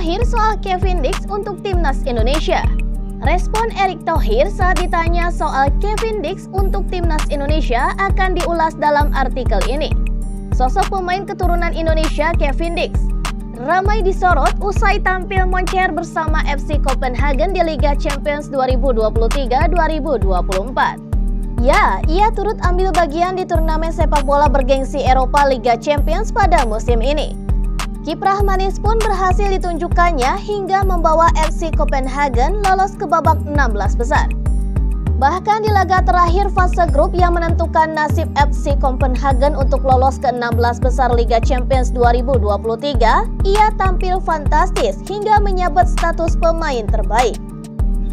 Thohir soal Kevin Dix untuk timnas Indonesia. Respon Erick Thohir saat ditanya soal Kevin Dix untuk timnas Indonesia akan diulas dalam artikel ini. Sosok pemain keturunan Indonesia Kevin Dix ramai disorot usai tampil moncer bersama FC Copenhagen di Liga Champions 2023-2024. Ya, ia turut ambil bagian di turnamen sepak bola bergengsi Eropa Liga Champions pada musim ini. Kiprah manis pun berhasil ditunjukkannya hingga membawa FC Copenhagen lolos ke babak 16 besar. Bahkan di laga terakhir fase grup yang menentukan nasib FC Copenhagen untuk lolos ke 16 besar Liga Champions 2023, ia tampil fantastis hingga menyabet status pemain terbaik.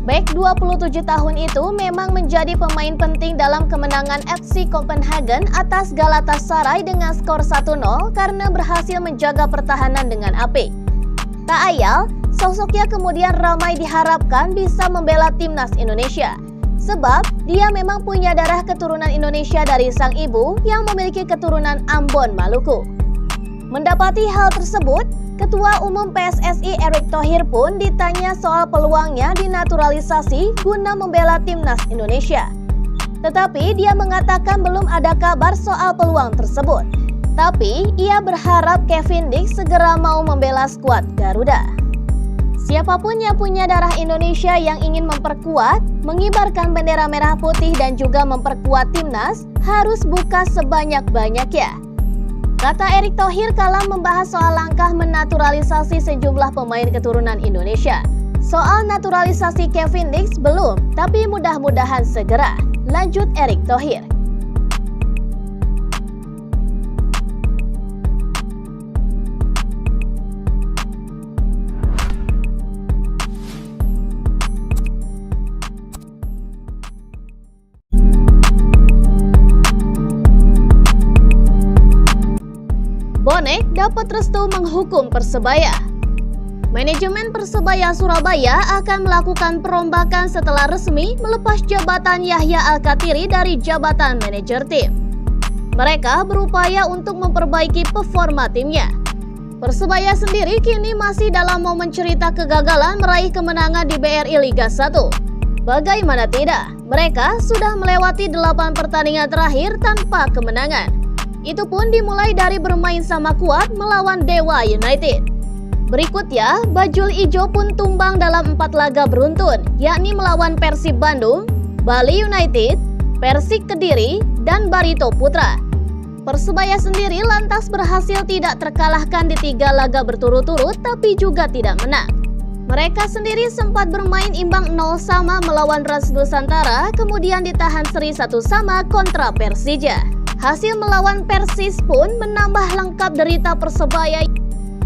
Bek 27 tahun itu memang menjadi pemain penting dalam kemenangan FC Copenhagen atas Galatasaray dengan skor 1-0 karena berhasil menjaga pertahanan dengan apik. Tak ayal, sosoknya kemudian ramai diharapkan bisa membela timnas Indonesia. Sebab dia memang punya darah keturunan Indonesia dari sang ibu yang memiliki keturunan Ambon, Maluku. Mendapati hal tersebut, Ketua Umum PSSI Erick Thohir pun ditanya soal peluangnya dinaturalisasi guna membela timnas Indonesia. Tetapi dia mengatakan belum ada kabar soal peluang tersebut. Tapi ia berharap Kevin Dix segera mau membela skuad Garuda. Siapapun yang punya darah Indonesia yang ingin memperkuat, mengibarkan bendera merah putih dan juga memperkuat timnas harus buka sebanyak-banyaknya. Kata Erick Thohir kala membahas soal langkah menaturalisasi sejumlah pemain keturunan Indonesia. Soal naturalisasi Kevin Dix belum, tapi mudah-mudahan segera. Lanjut Erick Thohir. Bonek dapat restu menghukum Persebaya. Manajemen Persebaya Surabaya akan melakukan perombakan setelah resmi melepas jabatan Yahya Al-Kathiri dari jabatan manajer tim. Mereka berupaya untuk memperbaiki performa timnya. Persebaya sendiri kini masih dalam momen cerita kegagalan meraih kemenangan di BRI Liga 1. Bagaimana tidak, mereka sudah melewati 8 pertandingan terakhir tanpa kemenangan. Itu pun dimulai dari bermain sama kuat melawan Dewa United. Berikutnya, Bajul Ijo pun tumbang dalam 4 laga beruntun, yakni melawan Persib Bandung, Bali United, Persik Kediri, dan Barito Putra. Persebaya sendiri lantas berhasil tidak terkalahkan di 3 laga berturut-turut tapi juga tidak menang. Mereka sendiri sempat bermain imbang 0-0 melawan Rans Nusantara, kemudian ditahan seri 1-1 kontra Persija. Hasil melawan Persis pun menambah lengkap derita Persebaya.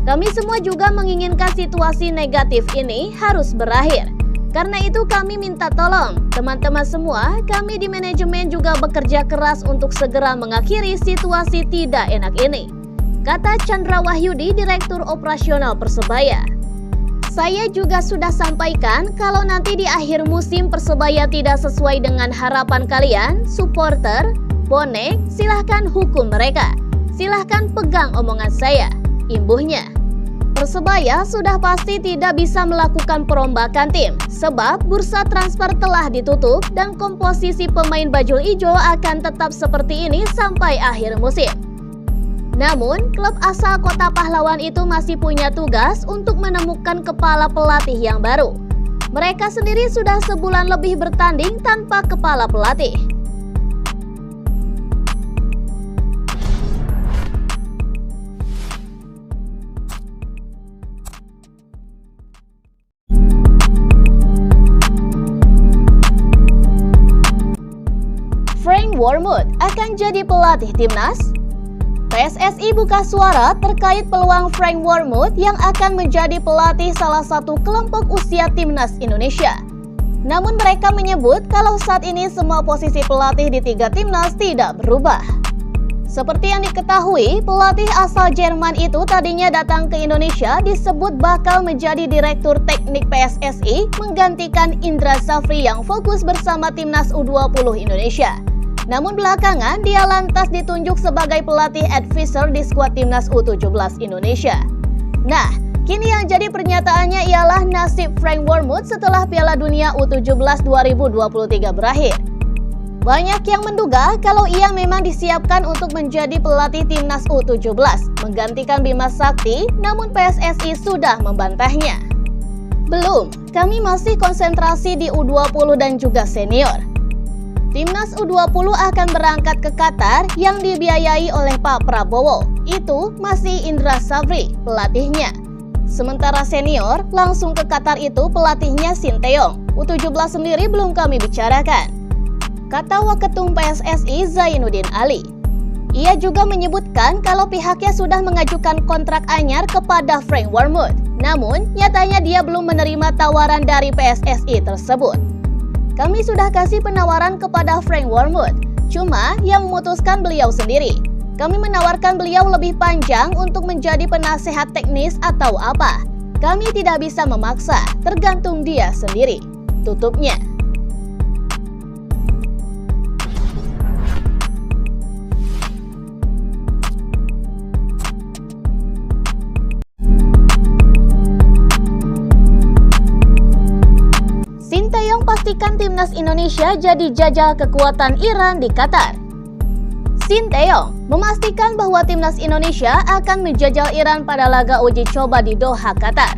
Kami semua juga menginginkan situasi negatif ini harus berakhir. Karena itu kami minta tolong, teman-teman semua, kami di manajemen juga bekerja keras untuk segera mengakhiri situasi tidak enak ini. Kata Chandra Wahyudi, Direktur Operasional Persebaya. Saya juga sudah sampaikan kalau nanti di akhir musim Persebaya tidak sesuai dengan harapan kalian, supporter, bonek, silahkan hukum mereka. Silahkan pegang omongan saya, imbuhnya. Persebaya sudah pasti tidak bisa melakukan perombakan tim, sebab bursa transfer telah ditutup dan komposisi pemain Bajul Ijo akan tetap seperti ini sampai akhir musim. Namun, klub asal Kota Pahlawan itu masih punya tugas untuk menemukan kepala pelatih yang baru. Mereka sendiri sudah sebulan lebih bertanding tanpa kepala pelatih. Frank Wormuth akan jadi pelatih timnas? PSSI buka suara terkait peluang Frank Wormuth yang akan menjadi pelatih salah satu kelompok usia timnas Indonesia. Namun mereka menyebut kalau saat ini semua posisi pelatih di 3 timnas tidak berubah. Seperti yang diketahui, pelatih asal Jerman itu tadinya datang ke Indonesia disebut bakal menjadi Direktur Teknik PSSI menggantikan Indra Safri yang fokus bersama timnas U20 Indonesia. Namun belakangan dia lantas ditunjuk sebagai pelatih advisor di skuad timnas U17 Indonesia. Nah, Kini yang jadi pernyataannya ialah nasib Frank Wormuth setelah Piala Dunia U17 2023 berakhir. Banyak yang menduga kalau ia memang disiapkan untuk menjadi pelatih timnas U17, menggantikan Bima Sakti, namun PSSI sudah membantahnya. Belum, kami masih konsentrasi di U20 dan juga senior. Timnas U20 akan berangkat ke Qatar yang dibiayai oleh Pak Prabowo. Itu masih Indra Safri, pelatihnya. Sementara senior, langsung ke Qatar itu pelatihnya Sinteyong. U17 sendiri belum kami bicarakan, kata Waketum PSSI Zainuddin Ali. Ia juga menyebutkan kalau pihaknya sudah mengajukan kontrak anyar kepada Frank Wormuth. Namun, nyatanya dia belum menerima tawaran dari PSSI tersebut. Kami sudah kasih penawaran kepada Frank Wormuth, cuma yang memutuskan beliau sendiri. Kami menawarkan beliau lebih panjang untuk menjadi penasehat teknis atau apa. Kami tidak bisa memaksa, tergantung dia sendiri, tutupnya. Sinteyong pastikan timnas Indonesia jadi jajal kekuatan Iran di Qatar. Sinteyong memastikan bahwa timnas Indonesia akan menjajal Iran pada laga uji coba di Doha, Qatar.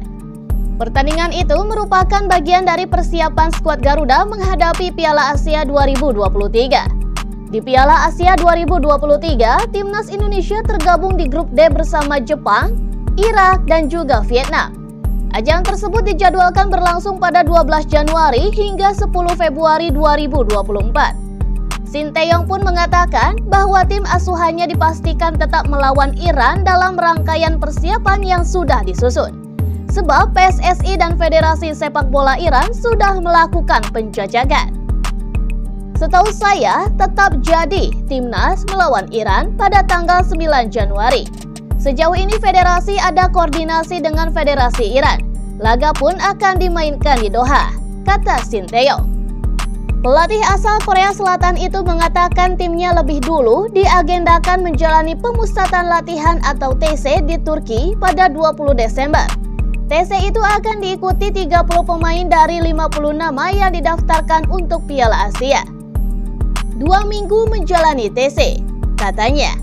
Pertandingan itu merupakan bagian dari persiapan skuad Garuda menghadapi Piala Asia 2023. Di Piala Asia 2023, timnas Indonesia tergabung di grup D bersama Jepang, Irak, dan juga Vietnam. Ajang tersebut dijadwalkan berlangsung pada 12 Januari hingga 10 Februari 2024. Sinteyong pun mengatakan bahwa tim asuhannya dipastikan tetap melawan Iran dalam rangkaian persiapan yang sudah disusun. Sebab PSSI dan Federasi Sepak Bola Iran sudah melakukan penjajakan. Setahu saya, tetap jadi timnas melawan Iran pada tanggal 9 Januari. Sejauh ini federasi ada koordinasi dengan Federasi Iran. Laga pun akan dimainkan di Doha, kata Sinteyong. Pelatih asal Korea Selatan itu mengatakan timnya lebih dulu diagendakan menjalani pemusatan latihan atau TC di Turki pada 20 Desember. TC itu akan diikuti 30 pemain dari 50 nama yang didaftarkan untuk Piala Asia. 2 minggu menjalani TC, katanya.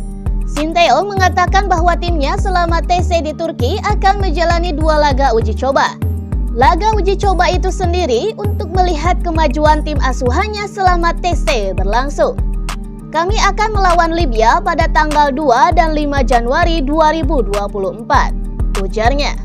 Sinteyong mengatakan bahwa timnya selama TC di Turki akan menjalani 2 laga uji coba. Laga uji coba itu sendiri untuk melihat kemajuan tim asuhannya selama TC berlangsung. Kami akan melawan Libya pada tanggal 2 dan 5 Januari 2024, ujarnya.